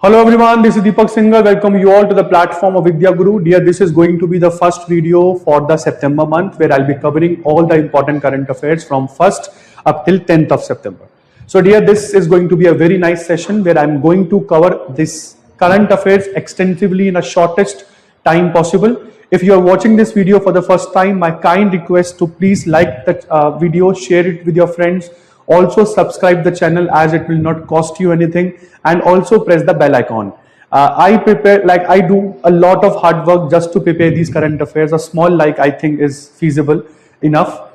Hello everyone, this is Deepak Singhal. Welcome you all to the platform of Vidya Guru. Dear, this is going to be the first video for the September month where I'll be covering all the important current affairs from 1st up till 10th of September. So dear, this is going to be a very nice session where I'm going to cover this current affairs extensively in the shortest time possible. If you are watching this video for the first time, my kind request to please like the video, share it with your friends. Also subscribe the channel as it will not cost you anything, and also press the bell icon. I do a lot of hard work just to prepare these current affairs. A small like I think is feasible enough,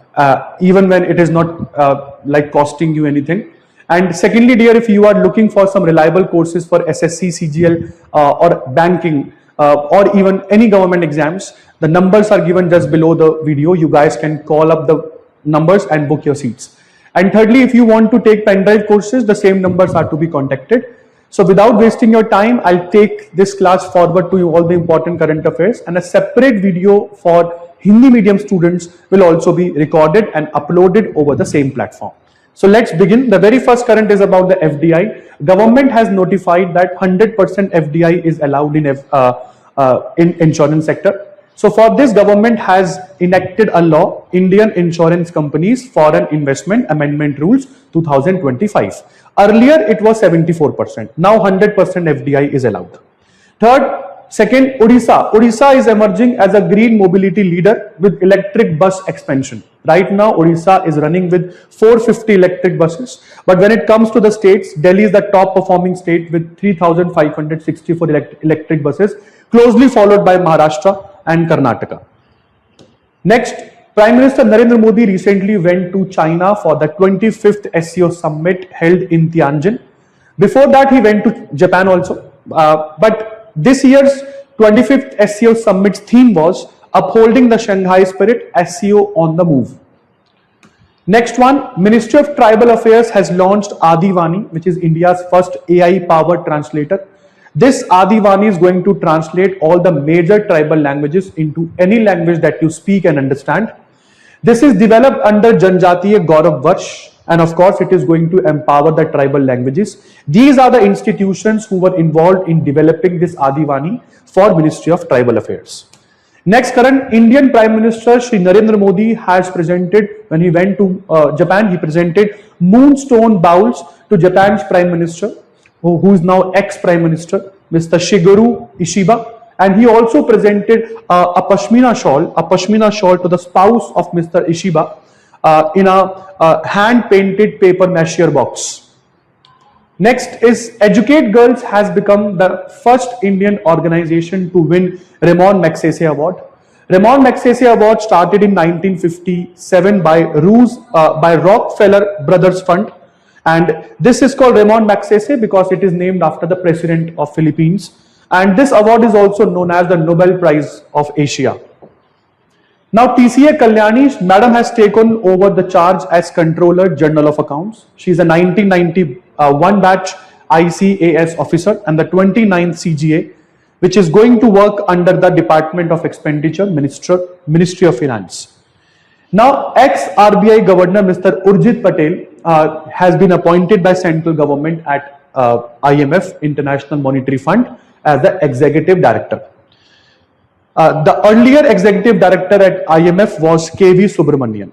even when it is not like costing you anything. And secondly, dear, if you are looking for some reliable courses for SSC, CGL or banking or even any government exams, the numbers are given just below the video. You guys can call up the numbers and book your seats. And thirdly, if you want to take pen drive courses, the same numbers are to be contacted. So without wasting your time, I'll take this class forward to you all the important current affairs, and a separate video for Hindi medium students will also be recorded and uploaded over the same platform. So let's begin. The very first current is about the FDI. Government has notified that 100% FDI is allowed in insurance sector. So for this, government has enacted a law, Indian Insurance Companies Foreign Investment Amendment Rules 2025. Earlier it was 74%. Now 100% FDI is allowed. Second, Odisha. Odisha is emerging as a green mobility leader with electric bus expansion. Right now, Odisha is running with 450 electric buses. But when it comes to the states, Delhi is the top performing state with 3,564 electric buses, closely followed by Maharashtra and Karnataka. Next, Prime Minister Narendra Modi recently went to China for the 25th SCO summit held in Tianjin. Before that, he went to Japan also. But this year's 25th SCO summit's theme was upholding the Shanghai spirit, SCO on the move. Next one, Ministry of Tribal Affairs has launched Adivani, which is India's first AI-powered translator. This Adivani is going to translate all the major tribal languages into any language that you speak and understand. This is developed under Janjatiya Gaurav Varsh, and of course it is going to empower the tribal languages. These are the institutions who were involved in developing this Adivani for Ministry of Tribal Affairs. Next current, Indian Prime Minister Shri Narendra Modi has presented, when he went to Japan, he presented moonstone bowls to Japan's Prime Minister, who is now ex-Prime Minister, Mr. Shigeru Ishiba, and he also presented a pashmina shawl to the spouse of Mr. Ishiba in a hand-painted paper mache box. Next is Educate Girls has become the first Indian organization to win Ramon Magsaysay Award. Ramon Magsaysay Award started in 1957 by Rockefeller Brothers Fund. And this is called Ramon Magsaysay because it is named after the President of Philippines. And this award is also known as the Nobel Prize of Asia. Now TCA Kalyani, Madam has taken over the charge as Controller General of Accounts. She is a 1991 batch ICAS officer and the 29th CGA, which is going to work under the Department of Expenditure, Ministry of Finance. Now, ex-RBI Governor Mr. Urjit Patel has been appointed by central government at IMF, International Monetary Fund, as the Executive Director. The earlier Executive Director at IMF was KV Subramanian.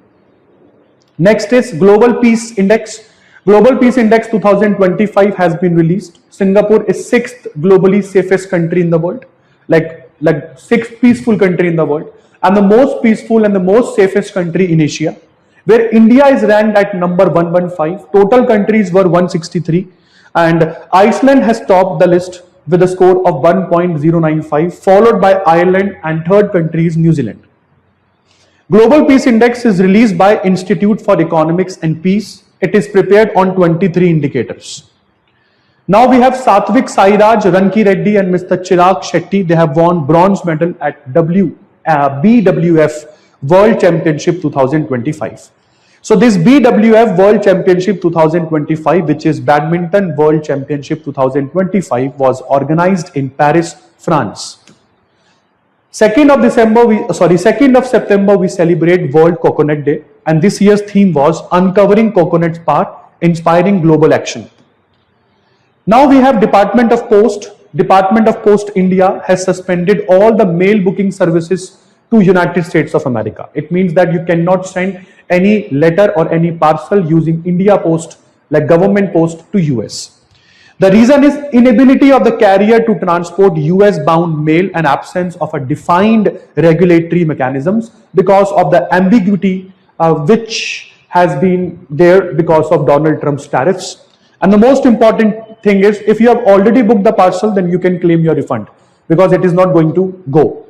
Next is Global Peace Index. Global Peace Index 2025 has been released. Singapore is 6th globally safest country in the world, like 6th peaceful country in the world, and the most peaceful and the most safest country in Asia, where India is ranked at number 115. Total countries were 163, and Iceland has topped the list with a score of 1.095, followed by Ireland, and third country is New Zealand. Global Peace Index is released by Institute for Economics and Peace. It is prepared on 23 indicators. Now we have Satvik Sairaj, Ranki Reddy and Mr. Chirag Shetty. They have won bronze medal at BWF World Championship 2025. So this BWF World Championship 2025, which is Badminton World Championship 2025, was organized in Paris, France. 2nd of September, we celebrate World Coconut Day, and this year's theme was Uncovering Coconut's Part, Inspiring Global Action. Now we have Department of Post. Department of Post India has suspended all the mail booking services to United States of America. It means that you cannot send any letter or any parcel using India Post, like government post, to US. The reason is inability of the carrier to transport US bound mail and absence of a defined regulatory mechanisms because of the ambiguity which has been there because of Donald Trump's tariffs. And the most important thing is, if you have already booked the parcel, then you can claim your refund because it is not going to go.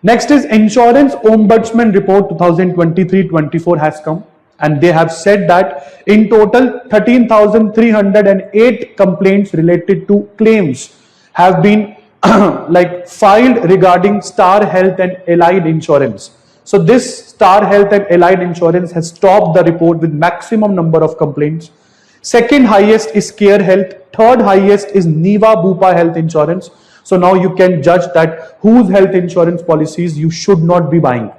Next is Insurance Ombudsman Report 2023-24 has come, and they have said that in total 13,308 complaints related to claims have been filed regarding Star Health and Allied Insurance. So this Star Health and Allied Insurance has topped the report with maximum number of complaints. Second highest is Care Health. Third highest is Niva Bupa Health Insurance. So now you can judge that whose health insurance policies you should not be buying.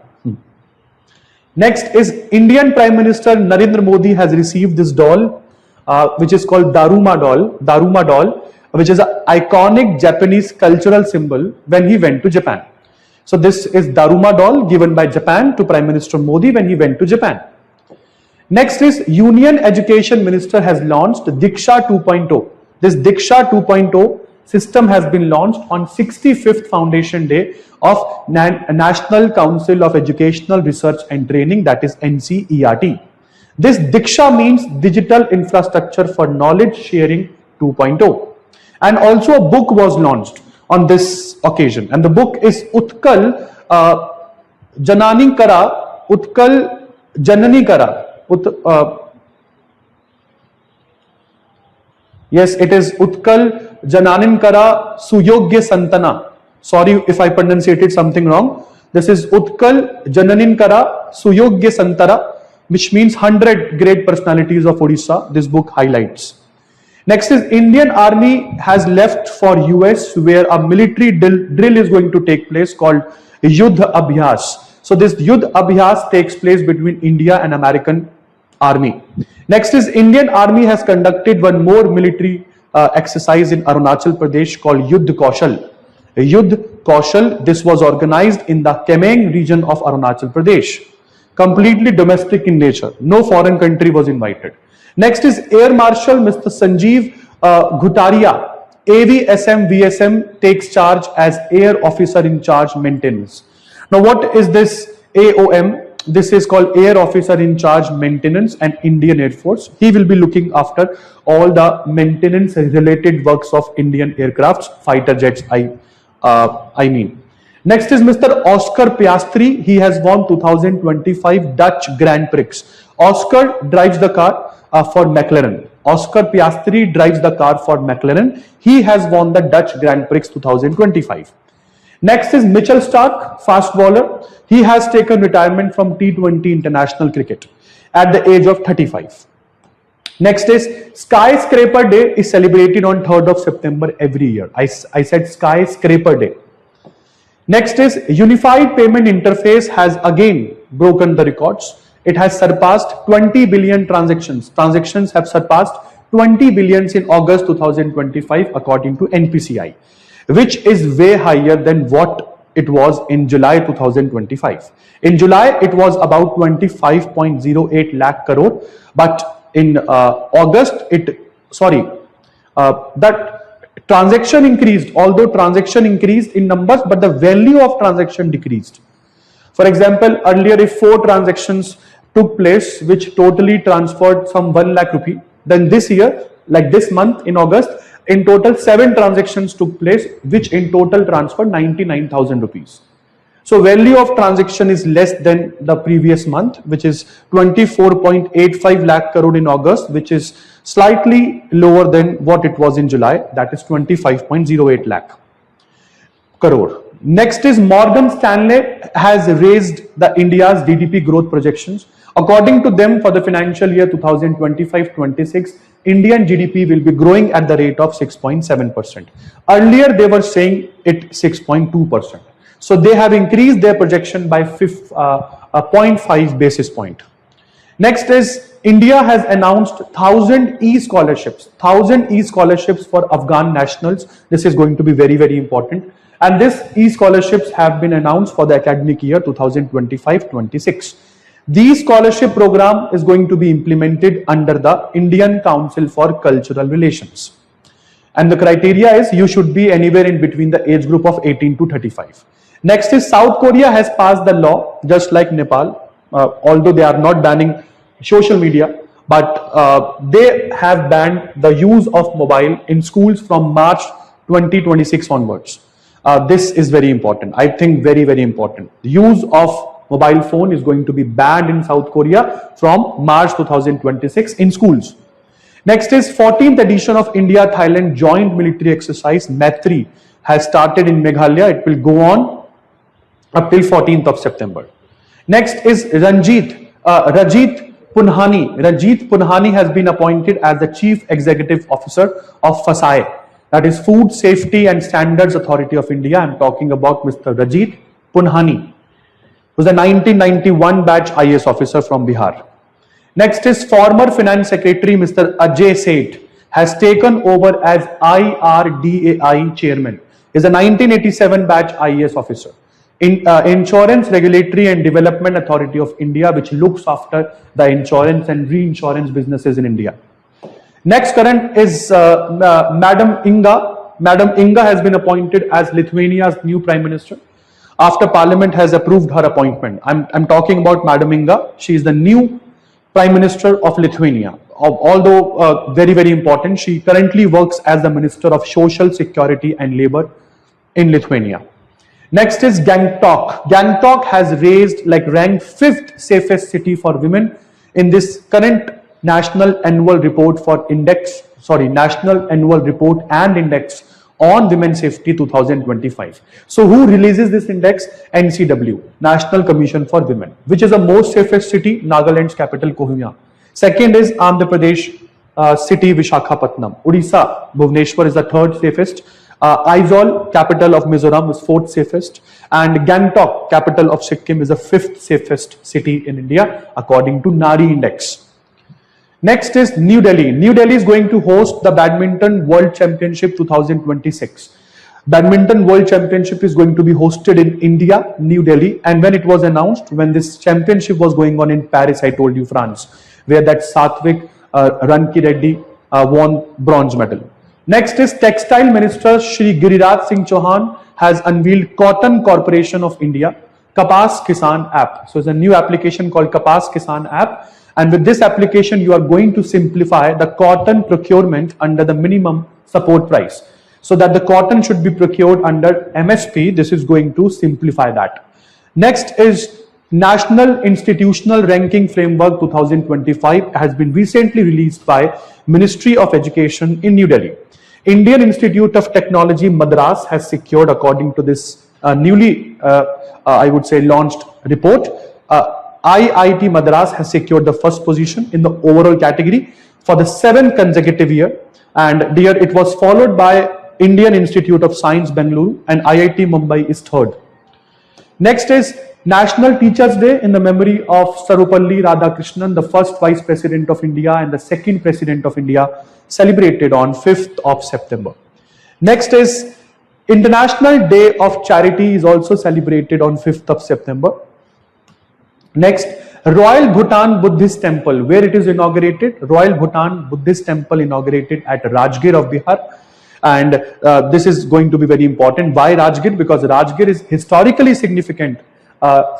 Next is Indian Prime Minister Narendra Modi has received this doll, which is called Daruma doll, which is an iconic Japanese cultural symbol when he went to Japan. So this is Daruma doll given by Japan to Prime Minister Modi when he went to Japan. Next is Union Education Minister has launched Diksha 2.0. This Diksha 2.0 system has been launched on 65th Foundation Day of National Council of Educational Research and Training, that is NCERT. This Diksha means Digital Infrastructure for Knowledge Sharing 2.0. And also a book was launched on this occasion, and the book is Utkal Janani Kara, Utkal Janani Kara. Yes, it is Utkal Jananin Kara Suyogya Santana. Sorry if I pronunciated something wrong. This is Utkal Jananin Kara Suyogya Santara, which means 100 great personalities of Odisha. This book highlights. Next is Indian Army has left for US, where a military drill is going to take place called Yudh Abhyas. So this Yudh Abhyas takes place between India and American Army. Next is Indian Army has conducted one more military exercise in Arunachal Pradesh called Yudh Kaushal. Yudh Kaushal, this was organized in the Kemeng region of Arunachal Pradesh. Completely domestic in nature. No foreign country was invited. Next is Air Marshal Mr. Sanjeev Ghutaria. AVSM VSM takes charge as Air Officer in Charge Maintenance. Now what is this AOM? This is called Air Officer in Charge Maintenance and Indian Air Force. He will be looking after all the maintenance related works of Indian aircrafts, fighter jets, I mean. Next is Mr. Oscar Piastri. He has won 2025 Dutch Grand Prix. Oscar drives the car for McLaren. Oscar Piastri drives the car for McLaren. He has won the Dutch Grand Prix 2025. Next is Mitchell Starc, fast bowler. He has taken retirement from T20 international cricket at the age of 35. Next is Skyscraper Day is celebrated on 3rd of September every year. I said Skyscraper Day. Next is Unified Payment Interface has again broken the records. It has surpassed 20 billion transactions. Transactions have surpassed 20 billions in August 2025 according to NPCI, which is way higher than what it was in July 2025. In July, it was about 25.08 lakh crore, but in August, that transaction increased, although transaction increased in numbers, but the value of transaction decreased. For example, earlier if 4 transactions took place, which totally transferred some 1 lakh rupee, then this year, like this month in August, in total 7 transactions took place, which in total transferred 99,000 rupees. So value of transaction is less than the previous month, which is 24.85 lakh crore in August, which is slightly lower than what it was in July, that is 25.08 lakh crore. Next is Morgan Stanley has raised the India's GDP growth projections. According to them, for the financial year 2025-26, Indian GDP will be growing at the rate of 6.7%. Earlier, they were saying it 6.2%. So they have increased their projection by 0.5 basis point. Next is India has announced 1,000 e-scholarships, 1,000 e-scholarships for Afghan nationals. This is going to be very, very important. And these e-scholarships have been announced for the academic year 2025-26. The scholarship program is going to be implemented under the Indian Council for Cultural Relations. And the criteria is you should be anywhere in between the age group of 18 to 35. Next is South Korea has passed the law, just like Nepal, although they are not banning social media, but they have banned the use of mobile in schools from March 2026 onwards. This is very important. I think very, very important. The use of mobile phone is going to be banned in South Korea from March 2026 in schools. Next is 14th edition of India-Thailand joint military exercise Maitri has started in Meghalaya. It will go on up till 14th of September. Next is Rajit Punhani. Rajit Punhani has been appointed as the Chief Executive Officer of FSSAI, that is Food Safety and Standards Authority of India. I am talking about Mr. Rajit Punhani, who is a 1991 batch IAS officer from Bihar. Next is former Finance Secretary Mr. Ajay Seth has taken over as IRDAI Chairman. He is a 1987 batch IAS officer. Insurance Regulatory and Development Authority of India, which looks after the insurance and reinsurance businesses in India. Next current is Madam Inga. Madam Inga has been appointed as Lithuania's new Prime Minister after Parliament has approved her appointment. I'm talking about Madam Inga. She is the new Prime Minister of Lithuania. Although very, very important, she currently works as the Minister of Social Security and Labour in Lithuania. Next is Gangtok. Gangtok has ranked 5th safest city for women in this current National Annual Report and Index on Women Safety 2025. So who releases this index? NCW, National Commission for Women. Which is the most safest city? Nagaland's capital Kohima. Second is Andhra Pradesh city Vishakhapatnam. Odisha, Bhubaneswar is the 3rd safest. Aizawl, capital of Mizoram, is 4th safest, and Gangtok, capital of Sikkim, is the 5th safest city in India according to Nari Index. Next is New Delhi. New Delhi is going to host the Badminton World Championship 2026. Badminton World Championship is going to be hosted in India, New Delhi, and when it was announced, when this championship was going on in Paris, I told you, France, where that Satvik Ranki Reddy won bronze medal. Next is Textile Minister Shri Giriraj Singh Chauhan has unveiled Cotton Corporation of India, Kapas Kisan app. So it's a new application called Kapas Kisan app, and with this application you are going to simplify the cotton procurement under the minimum support price, so that the cotton should be procured under MSP. This is going to simplify that. Next is National Institutional Ranking Framework 2025 has been recently released by Ministry of Education in New Delhi. Indian Institute of Technology Madras has secured, according to this newly I would say launched report, IIT Madras has secured the 1st position in the overall category for the 7th consecutive year, and it was followed by Indian Institute of Science Bengaluru, and IIT Mumbai is 3rd. Next is National Teachers Day in the memory of Sarupalli Radhakrishnan, the 1st Vice President of India and the 2nd President of India, celebrated on 5th of September. Next is International Day of Charity is also celebrated on 5th of September. Next, Royal Bhutan Buddhist Temple, where it is inaugurated. Royal Bhutan Buddhist Temple inaugurated at Rajgir of Bihar, and this is going to be very important. Why Rajgir? Because Rajgir is historically significant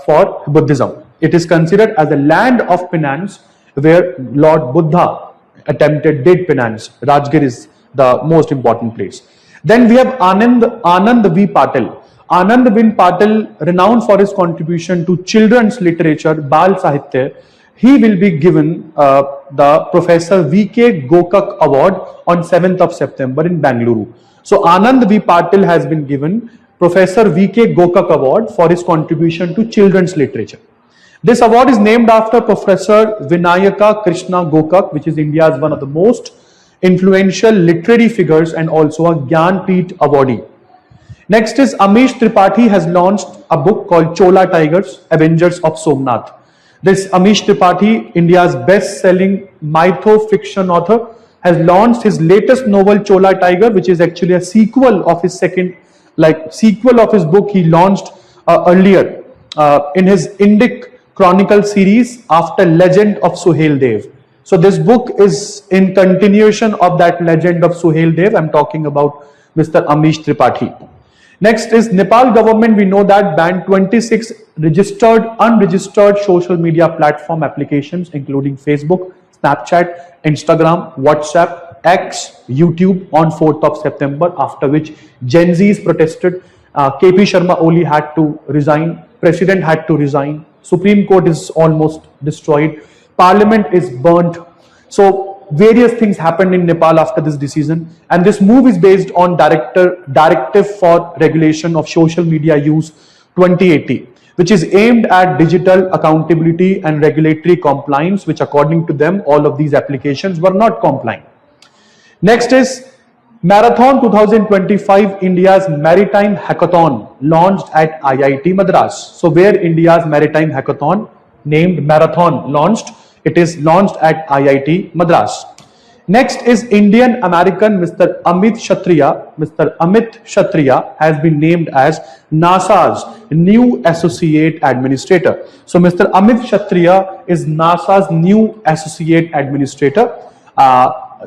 for Buddhism. It is considered as the land of penance where Lord Buddha did penance. Rajgir is the most important place. Then we have Anand V. Patil. Anand V. Patil, renowned for his contribution to children's literature, Bal Sahitya. He will be given the Professor V.K. Gokak Award on 7th of September in Bengaluru. So Anand V. Patil has been given Professor V.K. Gokak Award for his contribution to children's literature. This award is named after Professor Vinayaka Krishna Gokak, which is India's one of the most influential literary figures and also a Gyanpith awardee. Next is Amish Tripathi has launched a book called Chola Tigers, Avengers of Somnath. This Amish Tripathi, India's best-selling mytho-fiction author, has launched his latest novel Chola Tiger, which is actually a sequel of his sequel of his book he launched earlier in his Indic Chronicle series after Legend of Suhail Dev. So this book is in continuation of that Legend of Suhail Dev. I'm talking about Mr. Amish Tripathi. Next is Nepal government. We know that banned 26 unregistered social media platform applications, including Facebook, Snapchat, Instagram, WhatsApp, X, YouTube on 4th of September, after which Gen Zs protested. KP Sharma Oli had to resign, President had to resign, Supreme Court is almost destroyed, Parliament is burnt. So various things happened in Nepal after this decision, and this move is based on Directive for Regulation of Social Media Use 2080, which is aimed at digital accountability and regulatory compliance, which according to them, all of these applications were not compliant. Next is Marathon 2025, India's Maritime Hackathon, launched at IIT Madras. So where India's Maritime Hackathon named Marathon launched, it is launched at IIT Madras. Next is Indian American Mr. Amit Kshatriya. Mr. Amit Kshatriya has been named as NASA's new Associate Administrator. So Mr. Amit Kshatriya is NASA's new Associate Administrator.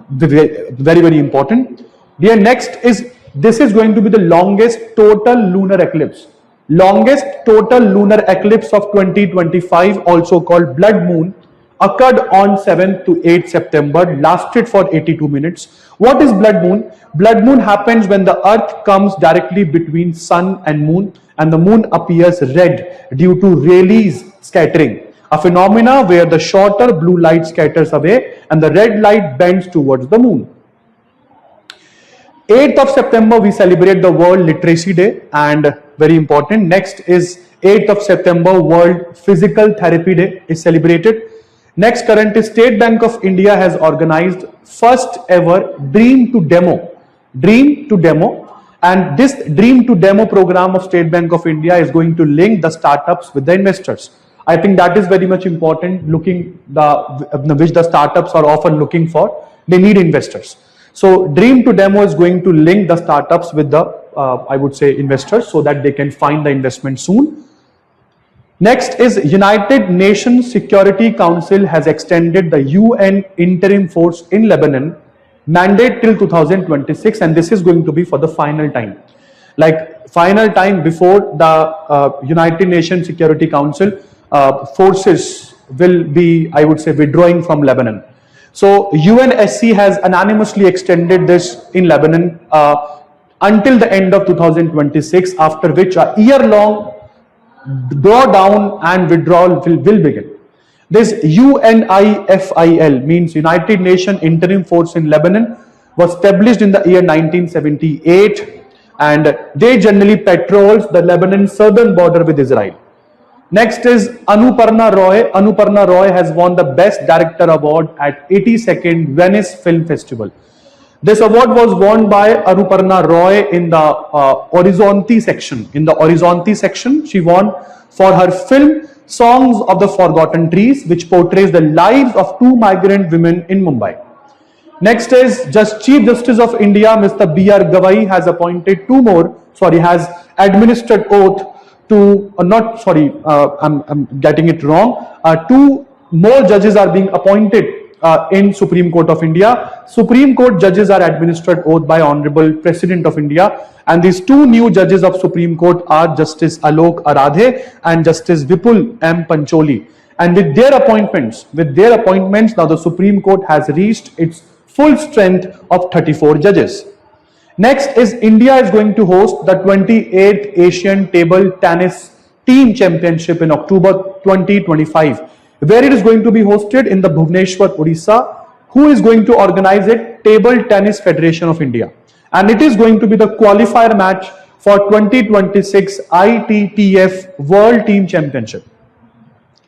Very, very important. Dear, next is, this is going to be the longest total lunar eclipse. Longest total lunar eclipse of 2025, also called blood moon, occurred on 7th to 8th September, lasted for 82 minutes. What is blood moon? Blood moon happens when the earth comes directly between sun and moon, and the moon appears red due to Rayleigh's scattering, a phenomena where the shorter blue light scatters away and the red light bends towards the moon. 8th of September, we celebrate the World Literacy Day, and very important, next is 8th of September, World Physical Therapy Day is celebrated. Next current is State Bank of India has organized first ever Dream to Demo. And this Dream to Demo program of State Bank of India is going to link the startups with the investors. I think that is very much important, which the startups are often looking for. They need investors. So Dream to Demo is going to link the startups with the, I would say, investors, so that they can find the investment soon. Next is United Nations Security Council has extended the UN interim force in Lebanon mandate till 2026, and this is going to be for the final time. Like final time before the United Nations Security Council forces will be, I would say, withdrawing from Lebanon. So UNSC has unanimously extended this in Lebanon until the end of 2026, after which a year-long drawdown and withdrawal will begin. This UNIFIL means United Nations Interim Force in Lebanon was established in the year 1978, and they generally patrols the Lebanon southern border with Israel. Next is Anuparna Roy. Anuparna Roy has won the Best Director Award at 82nd Venice Film Festival. This award was won by Anuparna Roy in the Horizonte section. In the Horizonte section, she won for her film Songs of the Forgotten Trees, which portrays the lives of two migrant women in Mumbai. Next is Chief Justice of India, Mr. B.R. Gavai has has administered oath to, I'm getting it wrong. Two more judges are being appointed in Supreme Court of India. Supreme Court judges are administered oath by Honorable President of India, and these two new judges of Supreme Court are Justice Alok Aradhe and Justice Vipul M. Pancholi. And with their appointments, now the Supreme Court has reached its full strength of 34 judges. Next is India is going to host the 28th Asian Table Tennis Team Championship in October 2025. Where it is going to be hosted? In the Bhubaneswar, Odisha. Who is going to organize it? Table Tennis Federation of India. And it is going to be the qualifier match for 2026 ITTF World Team Championship.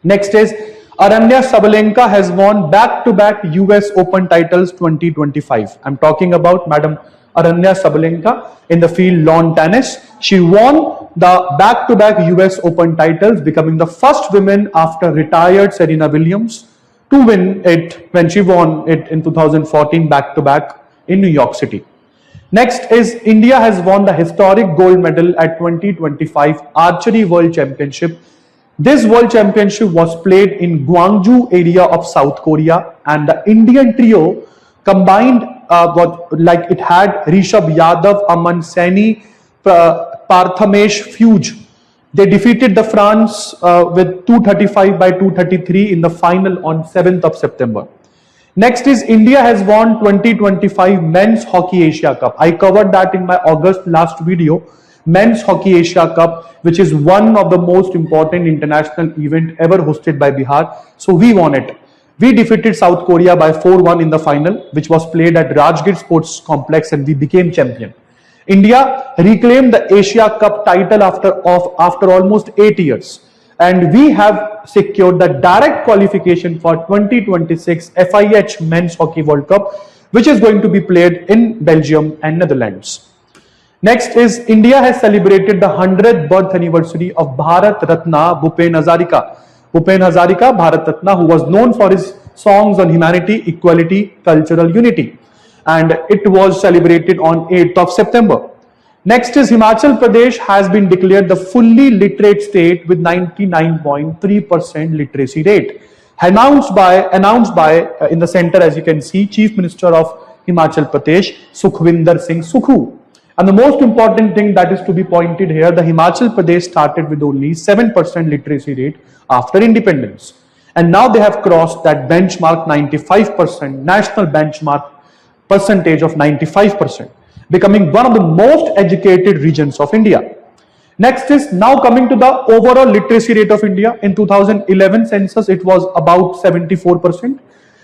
Next is Aranya Sabalenka has won back-to-back US Open titles 2025. I'm talking about Madam Aranya Sabalenka in the field lawn tennis. She won the back-to-back US Open titles, becoming the first woman after retired Serena Williams to win it when she won it in 2014 back-to-back in New York City. Next is India has won the historic gold medal at 2025 Archery World Championship. This World Championship was played in Gwangju area of South Korea, and the Indian trio combined it had Rishabh Yadav, Aman Saini, Parthamesh Fuge. They defeated the France with 235 by 233 in the final on 7th of September. Next is India has won 2025 Men's Hockey Asia Cup. I covered that in my August last video. Men's Hockey Asia Cup, which is one of the most important international event ever hosted by Bihar. So we won it. We defeated South Korea by 4-1 in the final, which was played at Rajgir Sports Complex, and we became champion. India reclaimed the Asia Cup title after almost 8 years. And we have secured the direct qualification for 2026 FIH Men's Hockey World Cup, which is going to be played in Belgium and Netherlands. Next is India has celebrated the 100th birth anniversary of Bharat Ratna Bhupen Hazarika. Bhupen Hazarika, Bharat Ratna, who was known for his songs on humanity, equality, cultural unity. And it was celebrated on 8th of September. Next is Himachal Pradesh has been declared the fully literate state with 99.3% literacy rate. Announced by in the center, as you can see, Chief Minister of Himachal Pradesh, Sukhwinder Singh Sukhu. And the most important thing that is to be pointed here, the Himachal Pradesh started with only 7% literacy rate after independence. And now they have crossed that benchmark 95%, national benchmark percentage of 95%. Becoming one of the most educated regions of India. Next is now coming to the overall literacy rate of India. In 2011 census, it was about 74%.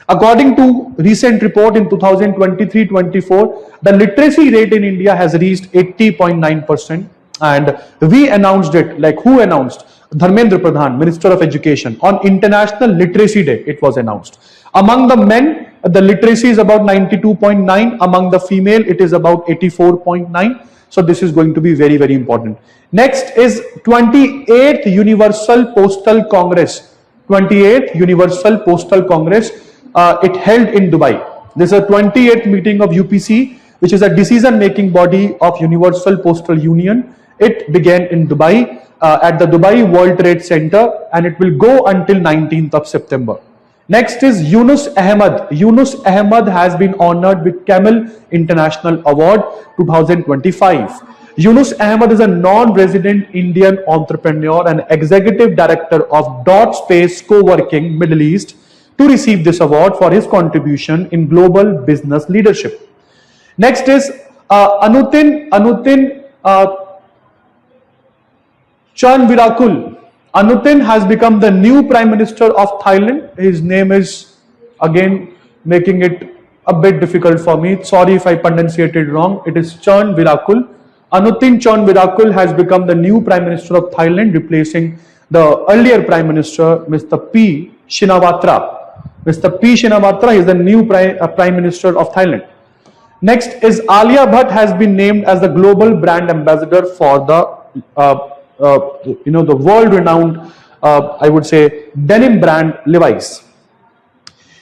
According to recent report in 2023-24, the literacy rate in India has reached 80.9%. And we announced it, like who announced? Dharmendra Pradhan, Minister of Education. On International Literacy Day, it was announced. Among the men, the literacy is about 92.9. Among the female, it is about 84.9. So this is going to be very, very important. Next is 28th Universal Postal Congress. 28th Universal Postal Congress. It held in Dubai. This is a 28th meeting of UPC, which is a decision-making body of Universal Postal Union. It began in Dubai at the Dubai World Trade Center, and it will go until 19th of September. Next is Yunus Ahmed. Yunus Ahmed has been honored with Camel International Award 2025. Yunus Ahmed is a non-resident Indian entrepreneur and executive director of Dot Space Co-working Middle East to receive this award for his contribution in global business leadership. Next is Anutin Chanvirakul. Anutin has become the new Prime Minister of Thailand. His name is, again, making it a bit difficult for me. Sorry if I pronunciated wrong. It is Chanvirakul. Anutin Chanvirakul has become the new Prime Minister of Thailand, replacing the earlier Prime Minister, Mr. P. Shinawatra. Mr. P. Shinawatra is the new Prime Minister of Thailand. Next is Alia Bhatt has been named as the global brand ambassador for the the world-renowned, I would say, denim brand Levi's.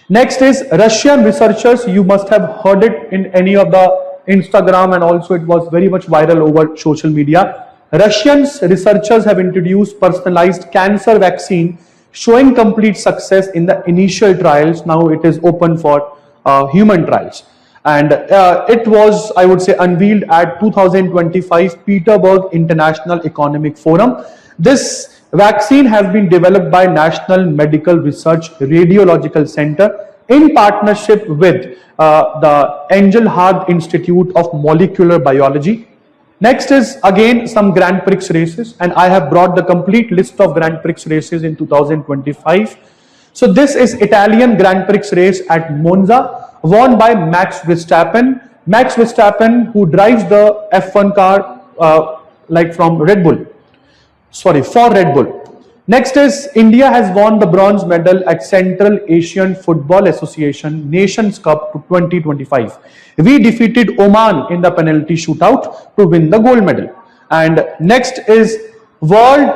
Next is Russian researchers. You must have heard it in any of the Instagram, and also it was very much viral over social media. Russian researchers have introduced personalized cancer vaccine showing complete success in the initial trials. Now it is open for human trials. And it was, I would say, unveiled at 2025 Petersburg International Economic Forum. This vaccine has been developed by National Medical Research Radiological Center in partnership with the Engelhard Institute of Molecular Biology. Next is again some Grand Prix races, and I have brought the complete list of Grand Prix races in 2025. So this is Italian Grand Prix race at Monza, won by Max Verstappen. Max Verstappen, who drives the F1 car from Red Bull. Sorry, for Red Bull. Next is India has won the bronze medal at Central Asian Football Association Nations Cup 2025. We defeated Oman in the penalty shootout to win the gold medal. And next is World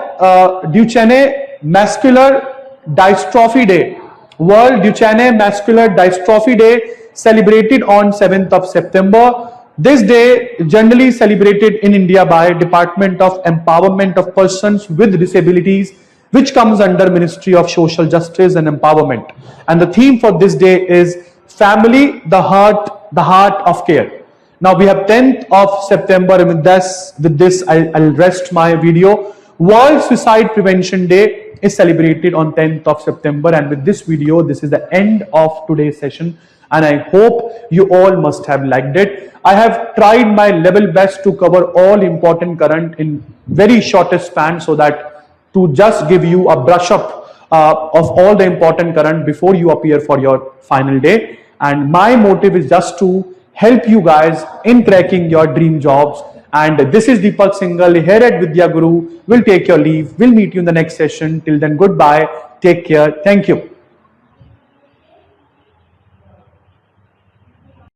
Duchenne Muscular Dystrophy Day. World Duchenne Muscular Dystrophy Day celebrated on 7th of September. This day generally celebrated in India by Department of Empowerment of Persons with Disabilities, which comes under Ministry of Social Justice and Empowerment. And the theme for this day is Family, the Heart of Care. Now we have 10th of September, and with this I'll rest my video. World Suicide Prevention Day is celebrated on 10th of September, and with this video, this is the end of today's session, and I hope you all must have liked it. I have tried my level best to cover all important current in very shortest span, so that to just give you a brush up of all the important current before you appear for your final day. And my motive is just to help you guys in cracking your dream jobs. And this is Deepak Singhal here at Vidya Guru. We'll take your leave. We'll meet you in the next session. Till then, goodbye. Take care. Thank you.